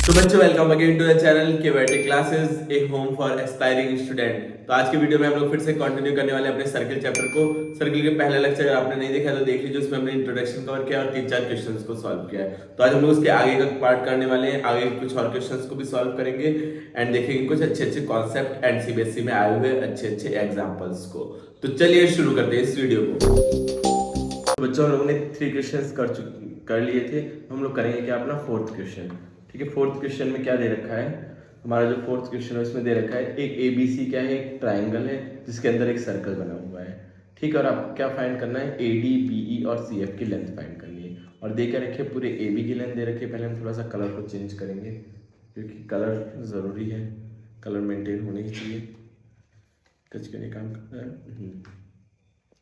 तो बच्चों welcome again to the channel Kevetic classes a home for aspiring student. तो आज की वीडियो में हम लोग फिर से कंटिन्यू करने वाले हैं अपने सर्किल चैप्टर को। सर्किल के पहले लेक्चर अगर आपने नहीं देखा तो देख लीजिए, उसमें हमने इंट्रोडक्शन कवर किया और 3-4 क्वेश्चंस को सॉल्व किया है। तो आज हम लोग उसके आगे का पार्ट करने वाले हैं, आगे कुछ और क्वेश्चंस को भी सॉल्व करेंगे एंड देखेंगे कुछ अच्छे अच्छे कॉन्सेप्ट एंड सीबीएसई में आए हुए अच्छे अच्छे एग्जाम्पल्स को। तो चलिए शुरू करते हैं इस वीडियो को। तो बच्चों हम लोगों ने 3 क्वेश्चंस कर लिए थे, हम लोग करेंगे क्या अपना 4th क्वेश्चन। ठीक है, 4th क्वेश्चन में क्या दे रखा है हमारा, जो 4th क्वेश्चन है उसमें दे रखा है एक एबीसी क्या है, एक ट्राइंगल है जिसके अंदर एक सर्कल बना हुआ है। ठीक है, और आपको क्या फाइंड करना है, एडी बीई और सीएफ की लेंथ फाइंड करनी है। और दे के रखे पूरे एबी की लेंथ दे रखी है। पहले हम थोड़ा सा कलर को चेंज करेंगे क्योंकि कलर ज़रूरी है, कलर मेंटेन होने ही चाहिए, कच के नहीं काम करता है।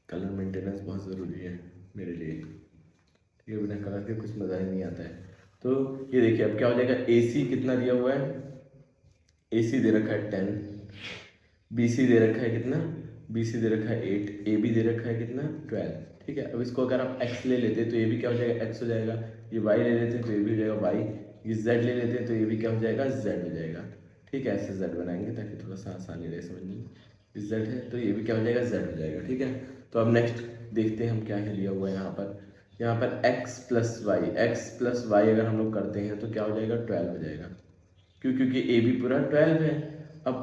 कलर मेंटेनेंस बहुत ज़रूरी है मेरे लिए। ठीक है, बिना कलर के कुछ मज़ा ही नहीं आता है। तो ये देखिए अब क्या हो जाएगा, AC कितना दिया हुआ है, AC दे रखा है 10, BC दे रखा है कितना, BC दे रखा है 8, AB दे रखा है कितना 12। ठीक है, अब इसको अगर आप x ले लेते तो ये भी क्या हो जाएगा, x हो जाएगा। ये y ले लेते तो ये भी हो जाएगा y, ये z ले लेते हैं तो ये भी क्या हो जाएगा, z हो जाएगा। ठीक है, ऐसे z बनाएंगे ताकि थोड़ा सा आसानी रहे समझने में। ये z है तो ये भी क्या हो जाएगा, z हो जाएगा। ठीक है, तो अब नेक्स्ट देखते हैं हम क्या है लिया हुआ है यहाँ पर x प्लस वाई अगर हम लोग करते हैं तो क्या हो जाएगा, 12 हो जाएगा। क्योंकि ए भी पूरा 12 है। अब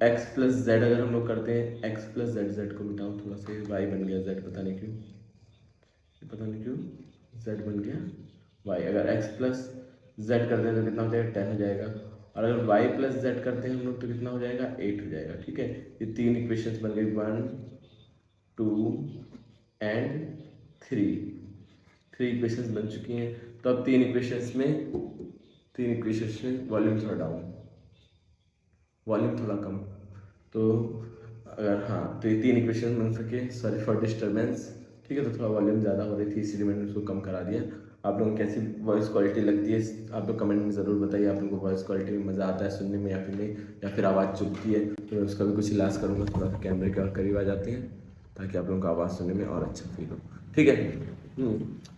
x प्लस जेड अगर हम लोग करते हैं, x प्लस जेड को मिटाओ थोड़ा सा, y बन गया z, पता नहीं क्यों z बन गया y। अगर x प्लस जेड करते हैं तो कितना हो जाएगा, 10 हो जाएगा। और अगर y प्लस जेड करते हैं हम लोग तो कितना हो जाएगा, 8 हो जाएगा। ठीक है, ये 3 इक्वेशंस बन गई, 1 2 एंड 3 इक्वेशंस बन चुकी हैं। तो अब 3 इक्वेशंस में वॉल्यूम थोड़ा डाउन, वॉल्यूम थोड़ा कम। तो अगर हाँ तो ये 3 इक्वेशन बन सके, सॉरी फॉर डिस्टर्बेंस। ठीक है, तो थोड़ा वॉल्यूम ज़्यादा हो रही थी इसलिए मैंने उसको कम करा दिया। आप लोगों को कैसी वॉइस क्वालिटी लगती है आप लोग कमेंट में ज़रूर बताइए। आप लोगों को वॉइस क्वालिटी में मज़ा आता है सुनने में या फिर नहीं, या फिर आवाज़ चुभती है तो मैं उसका भी कुछ इलाज करूँगा। थोड़ा सा कैमरे के और करीब आ जाते हैं ताकि आप लोगों को आवाज़ सुनने में और अच्छा फील हो। ठीक है,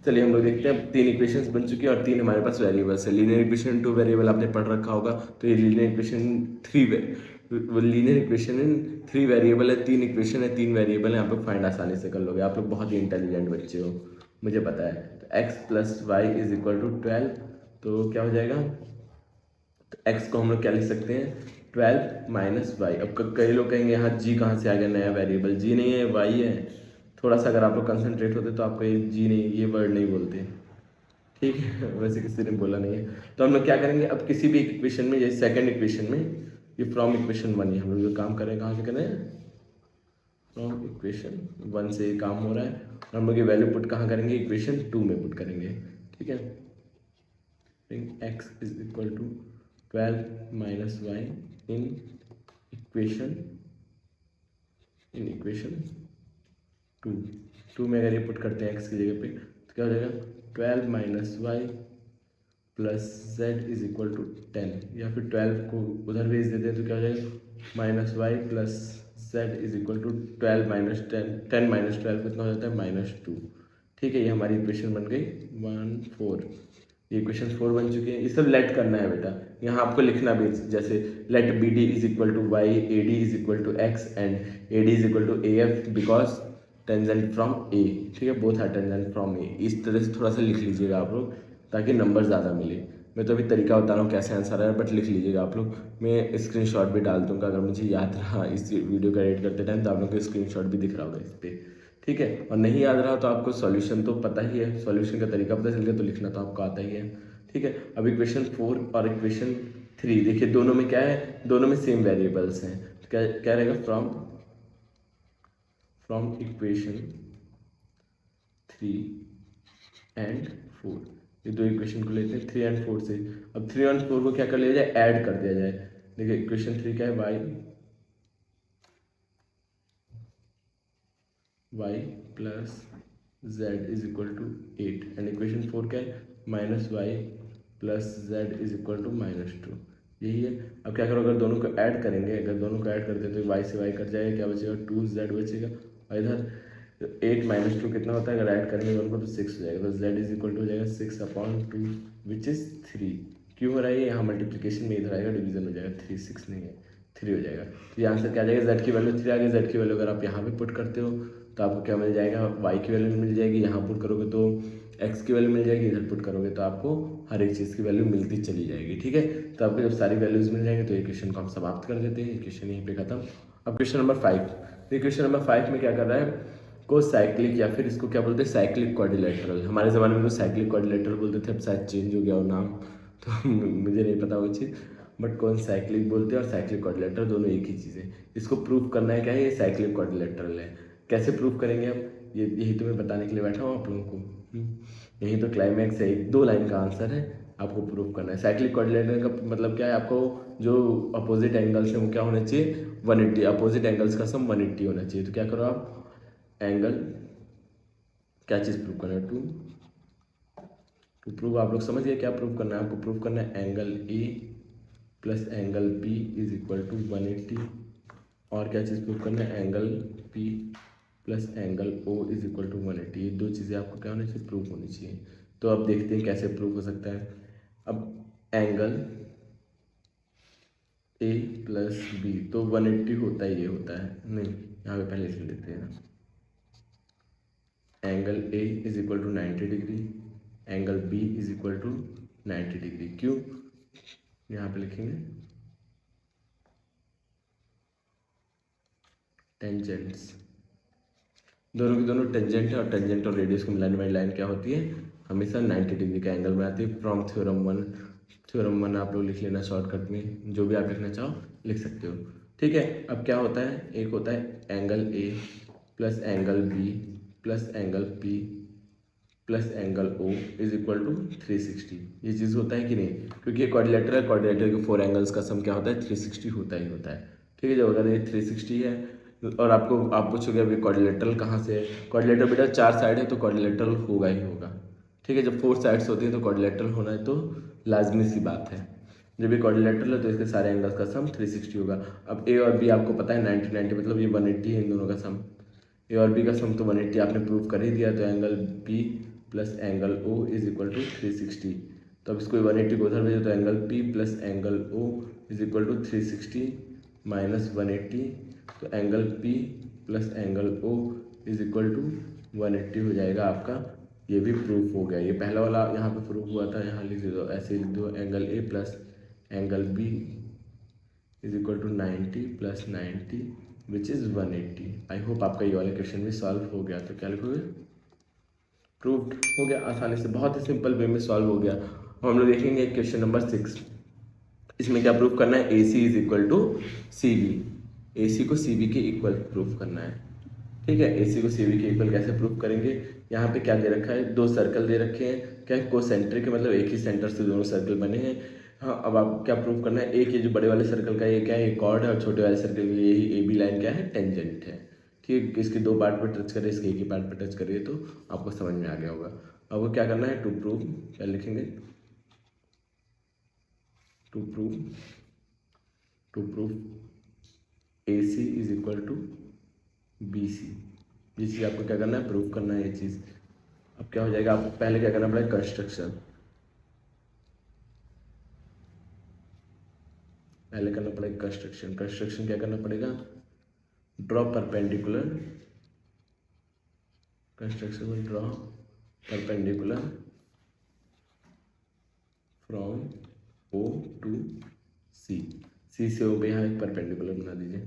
चलिए हम लोग देखते हैं। 3 इक्वेशंस बन चुकी है और 3 हमारे पास वेरिएबल्स है। लीनियर इक्वेशन 2 वेरिएबल आपने पढ़ रखा होगा, तो ये लीनियर इक्वेशन इन 3 वेरिएबल है, 3 इक्वेशन है, 3 वेरिएबल है। आप लोग फाइंड आसानी से कर लोगे, आप लोग बहुत ही इंटेलिजेंट बच्चे हो, मुझे पता है। तो x plus y is equal to 12, तो क्या हो जाएगा, तो x को हम लोग क्या लिख सकते हैं, 12 माइनस वाई। अब कई लोग कहेंगे यहाँ g कहाँ से आ गया नया वेरिएबल, g नहीं है y है। थोड़ा सा अगर आप लोग कंसंट्रेट होते तो आपको ये जी नहीं, ये वर्ड नहीं बोलते। ठीक है, वैसे किसी ने बोला नहीं है। तो हम लोग क्या करेंगे, अब किसी भी इक्वेशन में, जैसे सेकंड इक्वेशन में, ये फ्रॉम इक्वेशन 1 है, हम लोग जो काम करें कहाँ से करें, फ्रॉम इक्वेशन 1 से ये काम हो रहा है। और हम लोग ये वैल्यू पुट कहाँ करेंगे, इक्वेशन 2 में पुट करेंगे। ठीक है, x is equal to 12 minus y in equation 2 में अगर ये पुट करते हैं x की जगह पे तो क्या हो जाएगा, 12 minus y plus z is equal to 10, या फिर 12 को उधर भेज देते हैं तो क्या हो जाएगा, minus y plus z is equal to 12 minus 10 minus 12 कितना हो जाता है, -2। ठीक है, ये हमारी इक्वेशन बन गई 1 4। ये इक्वेशन 4 बन चुकी है। ये सब लेट करना है बेटा, यहाँ आपको लिखना भी, जैसे let B D is equal to Y, A D is equal to X and A D is equal to A F because tangent from A. ठीक है, both are tangent from A. इस तरह से थोड़ा सा लिख लीजिएगा आप लोग ताकि नंबर ज़्यादा मिले। मैं तो अभी तरीका बता रहा हूँ कैसे आंसर है, बट लिख लीजिएगा आप लोग। मैं स्क्रीनशॉट भी डाल दूँगा अगर मुझे याद रहा इस वीडियो का एडिट करते टाइम, तो आप लोग को स्क्रीनशॉट भी दिख रहा होगा इस पर। ठीक है, और नहीं याद रहा तो आपको सॉल्यूशन तो पता ही है, सॉल्यूशन का तरीका पता चल गया तो लिखना तो आपको आता ही है। ठीक है, अब इक्वेशन 4 और इक्वेशन 3 देखिए, दोनों में क्या है, दोनों में सेम वेरिएबल्स हैं। तो क्या रहेगा, फ्रॉम इक्वेशन 3 एंड 4, ये 2 इक्वेशन को लेते हैं 3 एंड 4 से। अब 3 एंड 4 को क्या कर लिया जाए, ऐड कर दिया जाए। देखिए इक्वेशन 3 क्या है, y plus z is equal to 8 and equation 4 क्या है, minus y plus z is equal to -2। यही है। अब क्या करो, अगर दोनों को ऐड करेंगे, अगर दोनों को ऐड करते हैं तो y से y कट जाएगा, क्या बचेगा, 2z बचेगा। और इधर 8 माइनस 2 कितना होता है, अगर ऐड करेंगे दोनों को तो 6 हो जाएगा। तो z इज इक्वल टू हो जाएगा 6/2 विच इज़ 3। क्यों हो रहा है, यहाँ मल्टीप्लिकेशन में इधर आएगा, डिवीजन हो जाएगा, 3 6 नहीं है 3 हो जाएगा। तो ये आंसर क्या आ जाएगा, z की वैल्यू 3 आ गई। z की वैल्यू अगर आप यहाँ पे पुट करते हो तो आपको क्या मिल जाएगा, y की वैल्यू मिल जाएगी, यहाँ पुट करोगे तो x की वैल्यू मिल जाएगी, इधर पुट करोगे तो आपको हर एक चीज़ की वैल्यू मिलती चली जाएगी। ठीक है, तो आपको जब सारी वैल्यूज मिल जाएंगे तो ये क्वेश्चन को हम समाप्त कर देते हैं। क्वेश्चन यहीं पे खत्म। अब क्वेश्चन नंबर 5। तो क्वेश्चन नंबर 5 में क्या कर रहा है, को साइक्लिक या फिर इसको क्या बोलते हैं, साइक्लिक क्वाड्रिलेटरल। हमारे ज़माने में तो साइक्लिक क्वाड्रिलेटरल बोलते थे, अब शायद चेंज हो गया वो नाम, तो मुझे नहीं पता वो चीज़, बट कौन साइक्लिक बोलते हैं और साइक्लिक क्वाड्रिलेटरल दोनों एक ही चीज़ है। इसको प्रूव करना है, क्या है, ये साइक्लिक क्वाड्रिलेटरल है। कैसे प्रूव करेंगे हम, ये यही तो मैं बताने के लिए बैठा हूँ आप लोगों को। यही तो क्लाइमैक्स है, 2 लाइन का आंसर है, आपको प्रूव करना है। साइक्लिक क्वाड्रिलेटरल का मतलब क्या है, आपको जो अपोजिट एंगल्स है वो क्या होना चाहिए, 180, अपोजिट एंगल्स का सम 180 होना चाहिए। तो क्या करो आप, एंगल, क्या चीज़ प्रूव करना है, टू प्रूव, आप लोग समझ गए क्या प्रूव करना है, आपको प्रूव करना है angle A plus angle B is equal to 180, और क्या चीज़ प्रूव करना है, angle P plus angle O is equal to 180। ये 2 चीज़ें आपको क्या होनी चाहिए, प्रूव होनी चाहिए। तो अब देखते हैं कैसे प्रूव हो सकता है। अब एंगल ए प्लस बी तो 180 होता है, ये होता है नहीं, यहाँ पे पहले लिख लेते हैं ना, angle A is equal to 90 degree, angle B is equal to 90 degree. क्यों, यहाँ पे लिखेंगे टेंजेंट्स, दोनों की दोनों टेंजेंट है, और टेंजेंट और रेडियस को मिलाने वाली लाइन क्या होती है, हमेशा 90 डिग्री का एंगल बनाती है। फ्रॉम थ्योरम 1, थ्योरम 1 आप लोग लिख लेना शॉर्टकट में, जो भी आप लिखना चाहो लिख सकते हो। ठीक है, अब क्या होता है, एक होता है angle A plus angle B plus angle P plus angle O is equal to 360। ये चीज़ होता है कि नहीं, क्योंकि ये क्वाड्रिलेटरल है, क्वाड्रिलेटरल के 4 एंगल्स का सम क्या होता है, 360 होता ही होता है। ठीक है, जब अगर ये 360 है और आप पूछोगे अभी क्वाड्रिलेटरल कहाँ से है, क्वाड्रिलेटरल बेटा 4 साइड है तो क्वाड्रिलेटरल होगा ही होगा। ठीक है, जब 4 साइड्स होती हैं तो क्वाड्रिलेटरल होना है, तो लाजमी सी बात है। जब ये क्वाड्रिलेटरल है तो इसके सारे एंगल्स का सम 360 होगा। अब ए और बी आपको पता है 90 90, मतलब ये 180 है इन दोनों का सम, ए और बी का सम तो 180 आपने प्रूव कर ही दिया। तो angle P plus angle O is equal to 360। तो अब इसको 180 को उधर भेजो तो angle P plus angle O is equal to 360 minus 180। तो angle P plus angle O is equal to 180 हो जाएगा आपका। ये भी प्रूफ हो गया, ये पहला वाला यहाँ पे प्रूफ हुआ था, यहाँ लिख दो, ऐसे लिख दो, angle A plus angle B is equal to 90 plus 90 which is 180। I hope आपका ये वाला क्वेश्चन भी सॉल्व हो गया। तो क्या लिखोगे, प्रूव्ड हो गया, आसानी से, बहुत ही सिंपल वे में सॉल्व हो गया। अब हम लोग देखेंगे क्वेश्चन नंबर 6। इसमें क्या प्रूफ करना है, A C is equal to C B, A C को सी बी के इक्वल प्रूफ करना है। ठीक है, ए सी को सी बी के इक्वल कैसे प्रूफ करेंगे, यहाँ पे क्या दे रखा है, 2 सर्कल दे रखे हैं, क्या कोसेंट्रिक, मतलब एक ही सेंटर से दोनों सर्कल बने हैं। हाँ, अब आप क्या प्रूफ करना है, एक ये जो बड़े वाले सर्कल का ये क्या है, कॉर्ड है, और छोटे वाले सर्कल के लिए यही ए बी लाइन क्या है, टेंजेंट है। ठीक है, इसके 2 पार्ट पर टच करें, इसके एक ही पार्ट पर टच करिए, तो आपको समझ में आ गया होगा। अब वो क्या करना है, टू प्रूव, क्या लिखेंगे, to prove A C is equal to B C. ये चीज़ आपको क्या करना है, प्रूव करना है ये चीज़। अब क्या हो जाएगा, आपको पहले क्या करना पड़ेगा, कंस्ट्रक्शन, पहले करना पड़ेगा कंस्ट्रक्शन। कंस्ट्रक्शन क्या करना पड़ेगा, ड्रॉ परपेंडिकुलर, कंस्ट्रक्शन में draw perpendicular from O to C, C से ओ पे यहाँ एक परपेंडिकुलर बना दीजिए,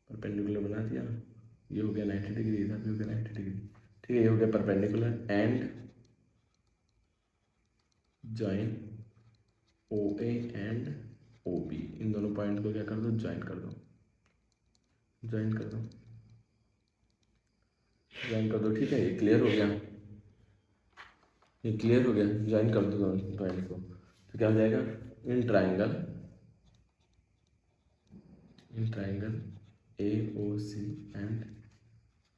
परपेंडिकुलर बना दिया, ये हो गया 90 डिग्री, इधर भी हो गया 90 डिग्री। ठीक है, ये हो गया perpendicular, and join O A and O B, इन दोनों पॉइंट को क्या कर दो, ज्वाइन कर दो, ज्वाइन कर दो, ज्वाइन कर दो। ठीक है, ये क्लियर हो गया, ये क्लियर हो गया, ज्वाइन कर दो दोनों पॉइंट को। तो क्या हो जाएगा, in triangle A O C and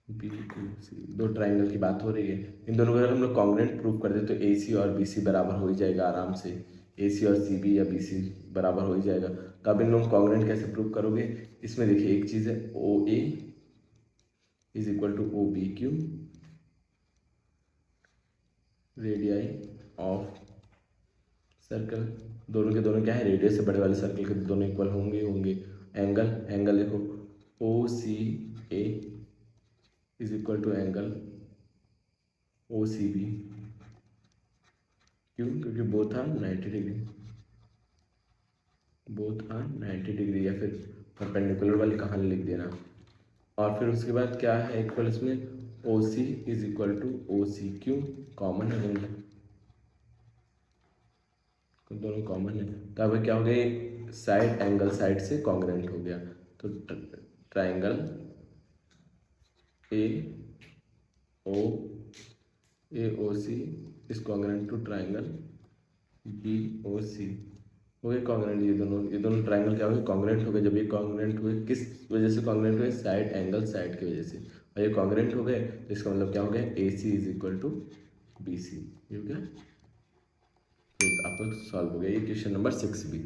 B to C, 2 triangle की बात हो रही है, इन दोनों को अगर हम लोग कॉन्ग्रुएंट प्रूव कर दे तो ए सी और बी सी बराबर हो ही जाएगा आराम से, ए सी और सी बी या बी सी बराबर हो ही जाएगा। तो अब इन लोग कॉन्ग्रुएंट कैसे प्रूव करोगे, इसमें देखिए एक चीज़ है, O A is equal to O B Q, radii of circle दोनों के दोनों क्या है, रेडियस से बड़े वाले सर्कल के दोनों इक्वल होंगे। एंगल देखो O C A is equal to angle O C B. क्यों? क्योंकि बोथ आर 90 डिग्री, या फिर परपेंडिकुलर वाली कहानी लिख देना। और फिर उसके बाद क्या है इक्वल, इसमें ओ सी इज इक्वल टू ओ सी। क्यों? कॉमन है दोनों, कॉमन है। तो अब क्या हो गया, साइड एंगल साइड से कॉन्ग्रेंट हो गया। तो triangle A O C is congruent to triangle B O C. हो गए कॉन्ग्रेंट, ये दोनों ट्राइंगल क्या हो गए, कॉन्ग्रेंट हो गए। जब ये कॉन्ग्रेंट हुए, किस वजह से कॉन्ग्रेंट हुए, साइड एंगल साइड की वजह से। और ये कॉन्ग्रेंट हो गए तो इसका मतलब क्या हो गया, A C is equal to B C. ये हो गया, ठीक। आपका सॉल्व हो गया ये क्वेश्चन नंबर 6 भी।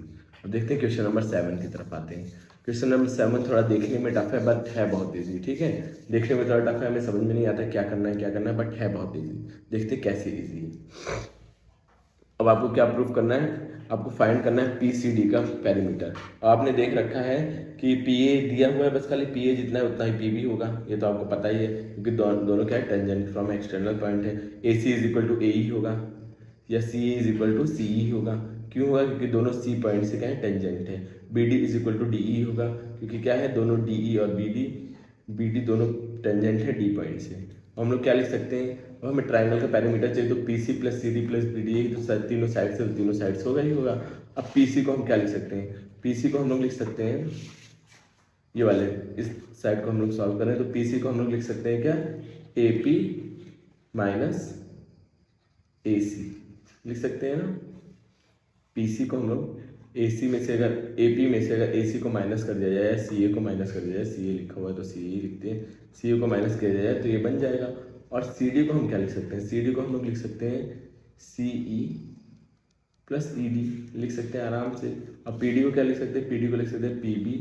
अब देखते हैं क्वेश्चन नंबर 7 की तरफ आते हैं। क्वेश्चन नंबर 7 थोड़ा देखने में टफ है बट है बहुत ईजी, ठीक है। देखने में थोड़ा टफ है, हमें समझ में नहीं आता क्या करना है बट है बहुत ईजी। देखते हैं कैसे ईजी है। अब आपको क्या प्रूफ करना है, आपको फाइंड करना है पी सी डी का पैरामीटर। आपने देख रखा है कि पी ए दिया हुआ है, बस खाली पी ए जितना है उतना ही पी बी होगा, ये तो आपको पता ही है क्योंकि दोनों क्या है, टेंजेंट फ्रॉम एक्सटर्नल पॉइंट है। A C is equal to ए ही होगा या सी इज इक्वल टू सी ई होगा। क्यों होगा? क्योंकि दोनों सी पॉइंट से क्या है, टेंजेंट है। B D is equal to D E होगा क्योंकि क्या है, दोनों डी ई और बी डी दोनों टेंजेंट है डी पॉइंट से। हम लोग क्या लिख सकते हैं, अब हमें ट्राइंगल का पैरामीटर चाहिए, तो P C plus C D plus B D, तो तीनों साइड से होगा ही होगा। अब पी सी को हम क्या लिख सकते हैं, पी सी को हम लोग लिख सकते हैं, ये वाले इस साइड को हम लोग सॉल्व करें तो पी सी को हम लोग लिख सकते हैं क्या, ए पी माइनस ए सी लिख सकते हैं ना। पीसी को हम लोग एसी में से, अगर एपी में से अगर एसी को माइनस कर दिया जाए या सीए को माइनस कर दिया जाए, सीए लिखा हुआ है तो सीए लिखते हैं, सीए को माइनस किया जाए तो ये बन जाएगा। और सीडी को हम क्या लिख सकते हैं, सीडी को हम लोग लिख सकते हैं सीई प्लस ईडी लिख सकते हैं आराम से। और पीडी को क्या लिख सकते हैं, पीडी को लिख सकते हैं पीबी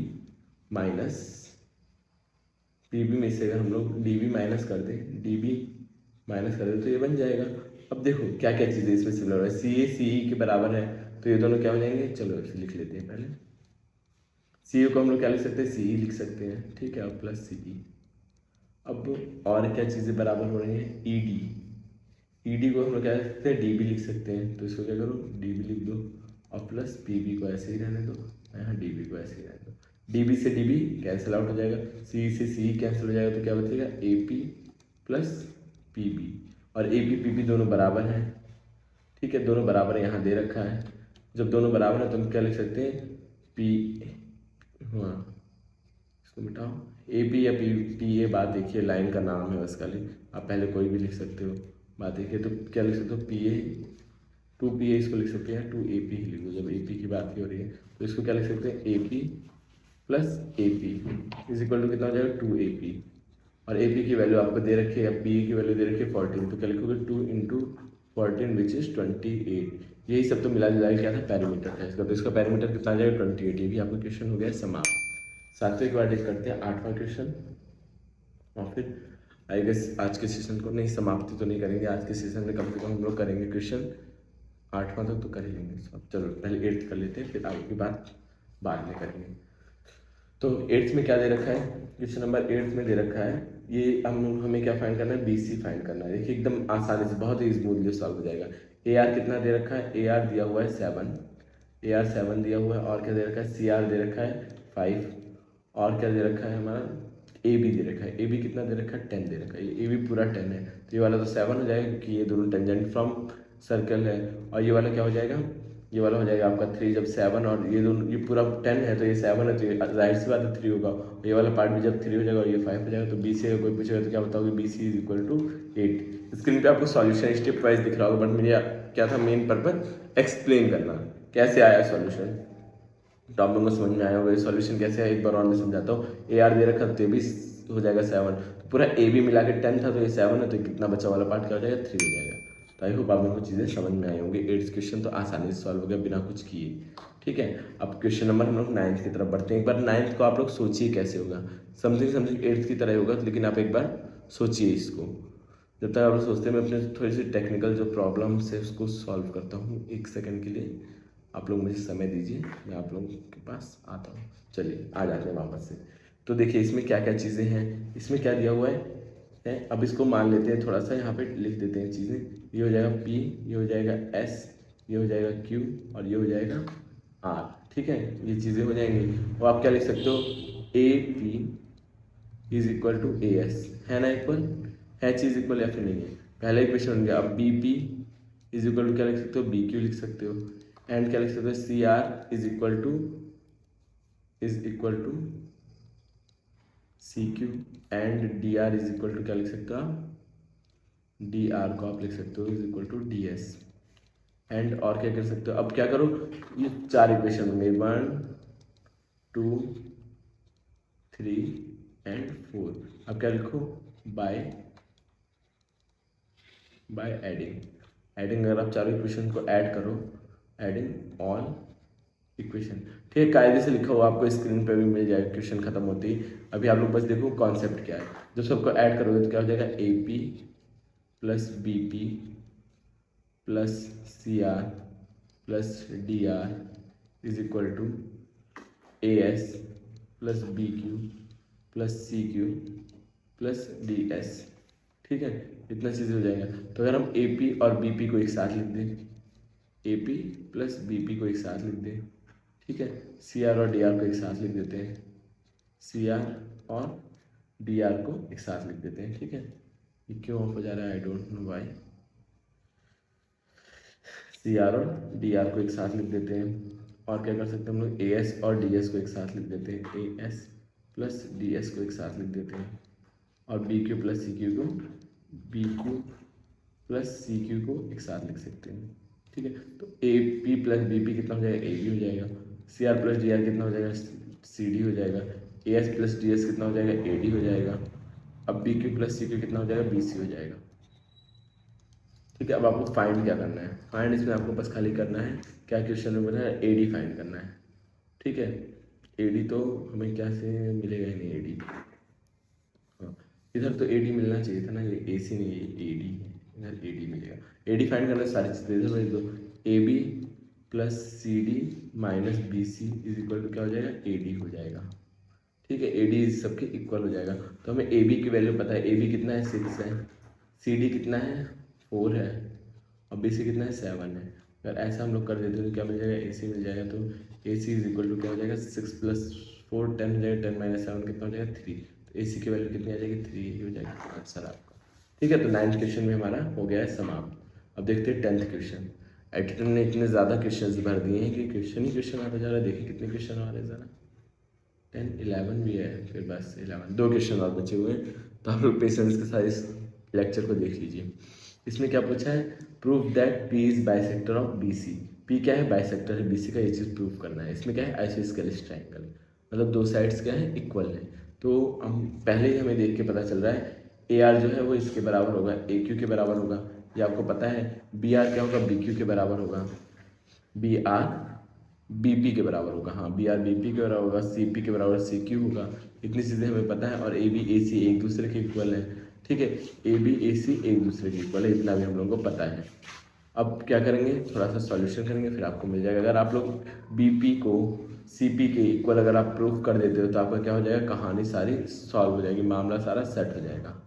माइनस, पीबी में से अगर हम लोग डीबी माइनस कर दें, डीबी माइनस कर दें तो ये बन जाएगा। अब देखो क्या क्या चीज़ें इसमें सिमिलर है, सी ए सी ई के बराबर है तो ये दोनों क्या हो जाएंगे, चलो इसे लिख लेते हैं पहले। सी को हम लोग क्या लिख सकते हैं, सी ई लिख सकते हैं, ठीक है, और प्लस सी ई। अब और क्या चीज़ें बराबर हो रही हैं, ई डी, ई डी को हम लोग क्या लिख सकते हैं, डी बी लिख सकते हैं, तो इसको क्या करो डी बी लिख दो और प्लस पी बी को ऐसे ही रहने दो, यहाँ डी बी को ऐसे ही रहने दो। डी बी से डी बी कैंसिल आउट हो जाएगा, सी से सी कैंसिल हो जाएगा, तो क्या बचेगा A P plus P B. और ए पी पी बी दोनों बराबर हैं, ठीक है, दोनों बराबर यहाँ दे रखा है। जब दोनों बराबर है तो हम क्या लिख सकते हैं, पी, हाँ इसको मिटाओ, ए पी या पी पी, ये बात देखिए लाइन का नाम है बस खाली, आप पहले कोई भी लिख सकते हो, बात देखिए तो क्या लिख सकते हो, P A to P A इसको लिख सकते हैं, टू ए पी ही लिख दो जब ए पी की बात हो रही है। तो इसको क्या लिख सकते हैं, A P plus A P is equal to कितना हो जाएगा, टू ए पी। और ए पी की वैल्यू आपको दे रखी है, पी की वैल्यू दे रखी है 14, तो क्या लिखोगे 2 इंटू 14 विच इज 28। यही सब तो मिला जुला क्या था, पैरामीटर था इसका, तो इसका पैरामीटर कितना आ जाएगा 28। ये भी आपका क्वेश्चन हो गया समाप्त। सातवें के बाद करते हैं 8वां क्वेश्चन, और फिर आई गेस आज के सेशन को नहीं, समाप्ति तो नहीं करेंगे आज के सेशन में, कम से कम हम लोग करेंगे क्वेश्चन 8वां तक तो कर ही लेंगे सब। चलो पहले 8th कर लेते हैं, फिर आगे की बात बाद में करेंगे। तो 8th में क्या दे रखा है, क्वेश्चन नंबर 8th में दे रखा है, ये हमें क्या फाइंड करना है, बी सी फाइंड करना है। देखिए एकदम आसानी से बहुत ही स्मूथली सॉल्व हो जाएगा। ए आर कितना दे रखा है, ए आर दिया हुआ है 7, ए आर 7 दिया हुआ है, और क्या दे रखा है, सी आर दे रखा है 5, और क्या दे रखा है हमारा, ए बी दे रखा है, ए बी कितना दे रखा है 10 दे रखा है, ए बी पूरा 10 है, तो ये वाला तो 7 हो जाएगा क्योंकि ये दोनों टेंजेंट फ्रॉम सर्कल है। और ये वाला क्या हो जाएगा, ये वाला हो जाएगा आपका 3, जब 7 और ये दोनों, ये पूरा 10 है तो ये 7 है, तो ये जाहिर सी बात है 3 होगा। और ये वाला पार्ट भी जब 3 हो जाएगा और ये 5 हो जाएगा, तो बी से कोई पूछेगा तो क्या बताओगे, B C is equal to 8। Screen पे आपको सॉल्यूशन स्टेप वाइज दिख रहा होगा, बट मेरा क्या था मेन पर्पज एक्सप्लेन करना, कैसे आया सॉल्यूशन, तो आप लोगों को समझ में आया होगा सॉल्यूशन कैसे है। एक बार और मैं समझाता हूँ, ए आर दे रखा तो ये भी हो जाएगा 7, तो पूरा ए बी मिला के 10 था तो ये 7 है, तो कितना बचा वाला पार्ट क्या हो जाएगा, 3 हो जाएगा। तो आई होप आप लोगों को चीज़ें समझ में आई होंगी। 8th क्वेश्चन तो आसानी से सॉल्व हो गया बिना कुछ किए, ठीक है। अब क्वेश्चन नंबर हम लोग 9th की तरफ बढ़ते हैं। एक बार 9th को आप लोग सोचिए कैसे होगा, समथिंग 8th की तरह होगा, लेकिन आप एक बार सोचिए इसको। जब तक आप लोग सोचते हैं मैं अपने थोड़ी सी टेक्निकल जो प्रॉब्लम्स है उसको सॉल्व करता हूँ। 1 सेकंड के लिए आप लोग मुझे समय दीजिए, मैं आप लोगों के पास आता हूँ। चलिए आ जाते हैं वापस से। तो देखिए इसमें क्या क्या चीज़ें हैं, इसमें क्या दिया हुआ है। अब इसको मान लेते हैं, थोड़ा सा यहाँ पे लिख देते हैं चीज़ें। ये हो जाएगा P, ये हो जाएगा S, ये हो जाएगा Q और ये हो जाएगा R। ठीक है, ये चीज़ें हो जाएंगी। और आप क्या लिख सकते हो, AP is equal to AS, है ना इक्वल, है चीज़ इक्वल या फिर नहीं है। पहला इक्वेशन बन गया। अब BP इज इक्वल टू क्या लिख सकते हो, BQ लिख सकते हो। एंड क्या लिख सकते हो, CR is equal to CQ and DR is equal to क्या लिख सकते हो आप, DR को आप लिख सकते हो is equal to DS। And और क्या कर सकते हो, अब क्या करो, ये 4 इक्वेशन होंगे, 1 2 3 एंड 4। अब क्या लिखो, बाय एडिंग अगर आप चारों इक्वेशन को ऐड करो, एडिंग ऑल इक्वेशन। ठीक है, कायदे से लिखा हुआ आपको स्क्रीन पे भी मिल जाएगा क्वेश्चन खत्म होते ही। अभी आप लोग बस देखो कॉन्सेप्ट क्या है। जब सबको ऐड करोगे तो क्या हो जाएगा, AP plus BP plus CR plus DR is equal to AS plus BQ plus CQ plus DS। ठीक है, इतना चीज़ें हो जाएगा। तो अगर हम AP और BP को एक साथ लिख दें, AP प्लस BP को एक साथ लिख दें, ठीक है, CR और DR को एक साथ लिख देते हैं, CR और DR को एक साथ लिख देते हैं। ठीक है, ये क्यों ऑफ हो जा रहा है, I don't know why. CR और DR को एक साथ लिख देते हैं। और क्या कर सकते हैं हम लोग, AS और DS को एक साथ लिख देते हैं, AS प्लस DS को एक साथ लिख देते हैं। और BQ प्लस CQ को, BQ प्लस CQ को एक साथ लिख सकते हैं। ठीक है, तो AP प्लस BP कितना हो जाएगा, AB हो जाएगा। CR प्लस DR कितना हो जाएगा, CD हो जाएगा। AS प्लस DS कितना हो जाएगा, AD हो जाएगा। अब BQ प्लस CQ कितना हो जाएगा, BC हो जाएगा। ठीक है, अब आपको फाइंड क्या करना है, फाइंड इसमें आपको बस खाली करना है, क्या क्वेश्चन में बताया, AD फाइंड करना है। ठीक है, AD तो हमें क्या से मिलेगा ही नहीं, AD हाँ, इधर तो AD मिलना चाहिए था ना, ये AC नहीं है, AD है, इधर AD मिलेगा। AD फाइंड करना, सारी चीज़ें इधर भेज दो। AB plus CD minus BC is equal to क्या हो जाएगा, AD हो जाएगा। ठीक है, AD सबके इक्वल हो जाएगा। तो हमें AB की वैल्यू पता है, AB कितना है, 6 है, CD कितना है, 4 है, और BC कितना है, 7 है। अगर ऐसा हम लोग कर देते हैं तो क्या मिल जाएगा, AC मिल जाएगा। तो AC इज इक्वल टू क्या हो जाएगा, 6 प्लस 4 10 हो जाएगा, 10 माइनस 7 कितना हो जाएगा, 3। तो AC की वैल्यू कितनी आ जाएगी, 3 हो जाएगा आंसर आपका। ठीक है, तो 9th क्वेश्चन में हमारा हो गया है समाप्त। अब देखते हैं 10th क्वेश्चन। एडिटर ने इतने ज़्यादा क्वेश्चन भर दिए हैं कि क्वेश्चन ही क्वेश्चन आता जा रहा है। देखिए कितने क्वेश्चन आ रहे हैं ज़रा, 10 11 भी है, फिर बस 11, 2 क्वेश्चन और बचे हुए हैं। तो आप लोग पेशेंस के साथ इस लेक्चर को देख लीजिए। इसमें क्या पूछा है, prove that P is bisector of BC। P क्या है, बाइसेक्टर है BC का, ये चीज़ प्रूव करना है। इसमें क्या है, आइसोस्केलेस ट्राइंगल, मतलब 2 साइड्स क्या है, इक्वल है। तो हम पहले ही हमें देख के पता चल रहा है AR जो है वो इसके बराबर होगा, AQ के बराबर होगा, ये आपको पता है। BR क्या होगा, BQ के बराबर होगा, BR BP के बराबर होगा, हाँ BR BP के बराबर होगा, CP के बराबर CQ होगा। इतनी चीज़ें हमें पता है। और AB AC एक दूसरे के इक्वल है। ठीक है, AB AC एक दूसरे के इक्वल है, इतना भी हम लोगों को पता है। अब क्या करेंगे, थोड़ा सा सॉल्यूशन करेंगे, फिर आपको मिल जाएगा। अगर आप लोग BP को CP के इक्वल अगर आप प्रूव कर देते हो तो आपका क्या हो जाएगा, कहानी सारी सॉल्व हो जाएगी, मामला सारा सेट हो जाएगा।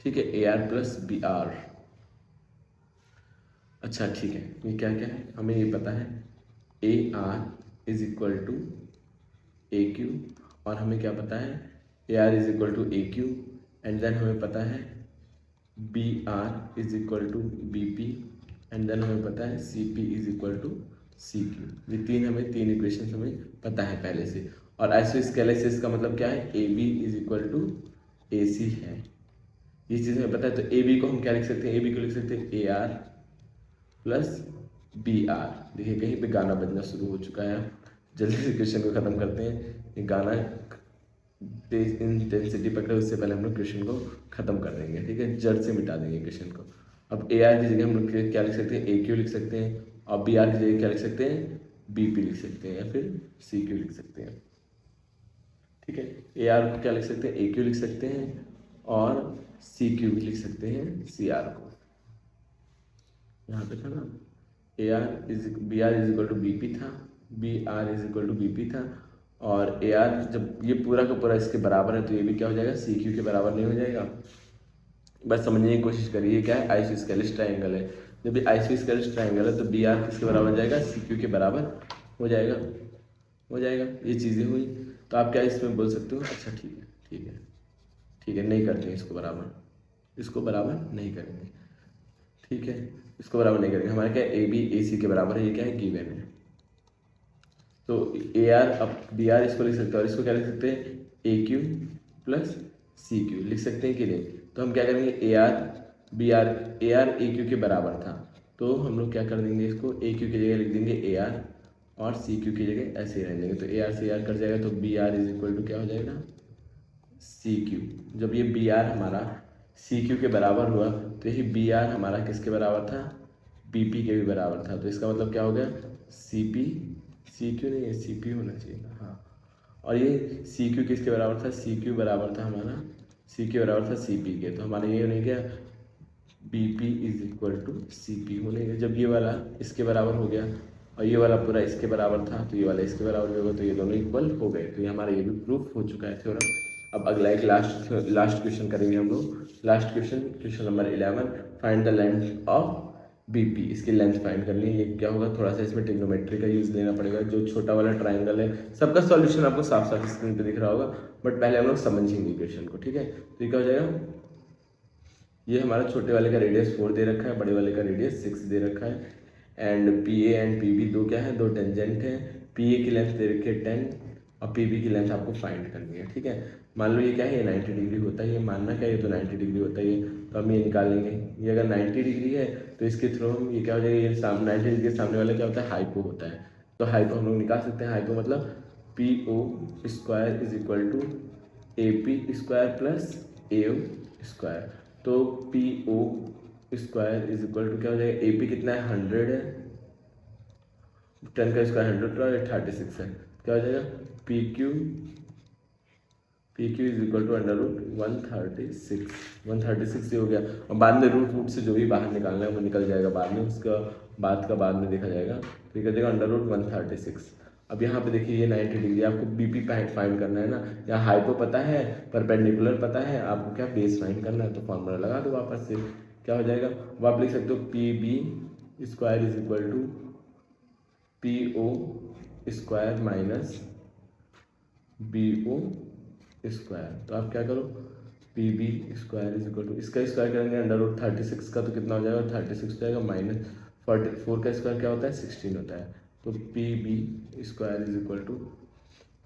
ठीक है, AR प्लस BR। अच्छा ठीक है, ये क्या क्या है, हमें ये पता है AR is equal to AQ, और हमें क्या पता है, AR is equal to AQ, and then हमें पता है BR is equal to BP, and then हमें पता है CP is equal to CQ। ये तीन इक्वेशन हमें पता है पहले से। और आइसोस्केलेसिस का मतलब क्या है, AB is equal to AC है, ये चीज़ हमें पता है। तो AB को हम क्या लिख सकते हैं, AB को लिख सकते हैं AR प्लस BR। देखिए कहीं पे गाना बजना शुरू हो चुका है, जल्दी से क्वेश्चन को ख़त्म करते हैं। ये गाना तेज इंटेंसिटी पकड़े, उससे पहले हम लोग क्वेश्चन को ख़त्म कर देंगे। ठीक है, जड़ से मिटा देंगे क्वेश्चन को। अब AR की जगह हम लोग क्या लिख सकते हैं, AQ लिख सकते हैं, और BR की जगह क्या लिख सकते हैं, BP लिख सकते हैं, या फिर CQ लिख सकते हैं। ठीक है, AR को क्या लिख सकते हैं, AQ लिख सकते हैं, और सी क्यू भी लिख सकते हैं सी आर को। यहाँ पे था ना B R is equal to B P था, B R is equal to B P था, और ए आर जब ये पूरा का पूरा इसके बराबर है तो ये भी क्या हो जाएगा, सी क्यू के बराबर नहीं हो जाएगा। बस समझने की कोशिश करिए, क्या है आइसोस्केलेस ट्राइंगल है। जब भी आइसोस्केलेस ट्राइंगल है तो बी आर किसके बराबर हो जाएगा, सी क्यू के बराबर हो जाएगा, हो जाएगा। ये चीज़ें हुई तो आप क्या इसमें बोल सकते हो, अच्छा ठीक है ठीक है ठीक है, नहीं करते हैं इसको बराबर, इसको बराबर नहीं करेंगे, ठीक है, इसको बराबर नहीं करेंगे। हमारा क्या ए बी ए सी के बराबर है, ये क्या है गिवन है। तो ए आर, अब बी आर इसको लिख सकते हैं और इसको क्या लिख सकते हैं, ए क्यू प्लस सी क्यू लिख सकते हैं कि नहीं। तो हम क्या करेंगे, ए आर ए क्यू के बराबर था तो हम लोग क्या कर देंगे, इसको ए क्यू की जगह लिख देंगे ए आर और सी क्यू की जगह ऐसे ही रह देंगे। तो ए आर से ए आर कट जाएगा तो B R is equal to क्या हो जाएगा, सी क्यू। जब ये बी आर हमारा सी क्यू के बराबर हुआ तो यही बी आर हमारा किसके बराबर था, बी पी के भी बराबर था। तो इसका मतलब क्या हो गया, सी पी, सी क्यू नहीं है सी पी होना चाहिए था, हाँ। और ये सी क्यू किसके बराबर था, सी क्यू बराबर था हमारा, सी क्यू बराबर था सी पी के। तो हमारा ये होने गया B P is equal to C P होने गया। जब ये वाला इसके बराबर हो गया और ये वाला पूरा इसके बराबर था तो ये वाला इसके बराबर भी होगा, तो ये दोनों इक्वल हो गए। तो ये हमारा ये भी प्रूफ हो चुका है थ्योरम। अब अगला एक लास्ट क्वेश्चन करेंगे हम लोग। Last question number 11, find the length of BP. इसकी लेंथ फाइंड करनी है। ये क्या होगा, थोड़ा सा इसमें ट्रिग्नोमेट्री का यूज़ लेना पड़ेगा। जो छोटा वाला ट्राइंगल है सबका सॉल्यूशन आपको साफ साफ स्क्रीन पे दिख रहा होगा, बट पहले हम लोग समझेंगे क्वेश्चन को, ठीक है। तो ये क्या हो जाएगा, ये हमारा छोटे वाले का रेडियस 4 दे रखा है, बड़े वाले का रेडियस 6 दे रखा है। And P A and P B दो क्या है, दो टेंजेंट है। पी ए की लेंथ दे रखी है 10 और पी बी की लेंथ आपको फाइंड करनी है, ठीक है। मान लो ये क्या है, ये 90 डिग्री होता है, ये मानना क्या है, ये तो 90 डिग्री होता है ये, तो हम ये निकालेंगे। ये अगर 90 डिग्री है तो इसके थ्रू हम ये क्या हो जाएगा, ये 90 डिग्री के सामने वाला क्या होता है, हाइपो होता है। तो हाइपो हम लोग निकाल सकते हैं। हाइपो मतलब P O square is equal to A P square plus A O square. तो P O square is equal to क्या हो जाएगा, ए पी कितना है 100 है, 10 का स्क्वायर 100 और 36 है, क्या हो जाएगा P Q is equal to under root 136 हो गया। और बाद में रूट से जो भी बाहर निकालना है वो निकल जाएगा बाद में, उसका बाद में देखा जाएगा। तो ये कर देगा अंडर रूट 136। अब यहाँ पे देखिए ये 90 डिग्री, आपको बीपी फाइंड करना है ना। यहाँ हाइपो पता है, परपेंडिकुलर पता है, आपको क्या बेस फाइंड करना है। तो फॉर्मूला लगा दो वापस से, क्या हो जाएगा, अब आप लिख सकते हो P B square is equal to P O square minus B O square. तो आप क्या करो, P B square is equal to, इसका स्क्वायर करेंगे अंडर रूट 36 का तो कितना हो जाएगा, 36 हो जाएगा, माइनस 44 का स्क्वायर क्या होता है 16 होता है। तो P B square is equal to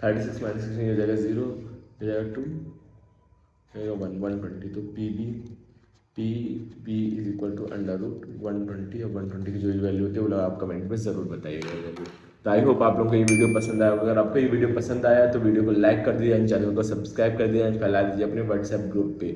36 minus 16 हो जाएगा 0, हो जाएगा 2, हो जाएगा 120। तो P B is equal to under root 120 और 120 की जो वैल्यू होती है वो लोग आप कमेंट में ज़रूर बताइएगा। तो आई होप आप लोगों को ये वीडियो पसंद आया। अगर आपको ये वीडियो पसंद आया तो वीडियो को लाइक कर दीजिए, चैनल को सब्सक्राइब कर दीजिए, फैला दीजिए अपने व्हाट्सएप ग्रुप पे।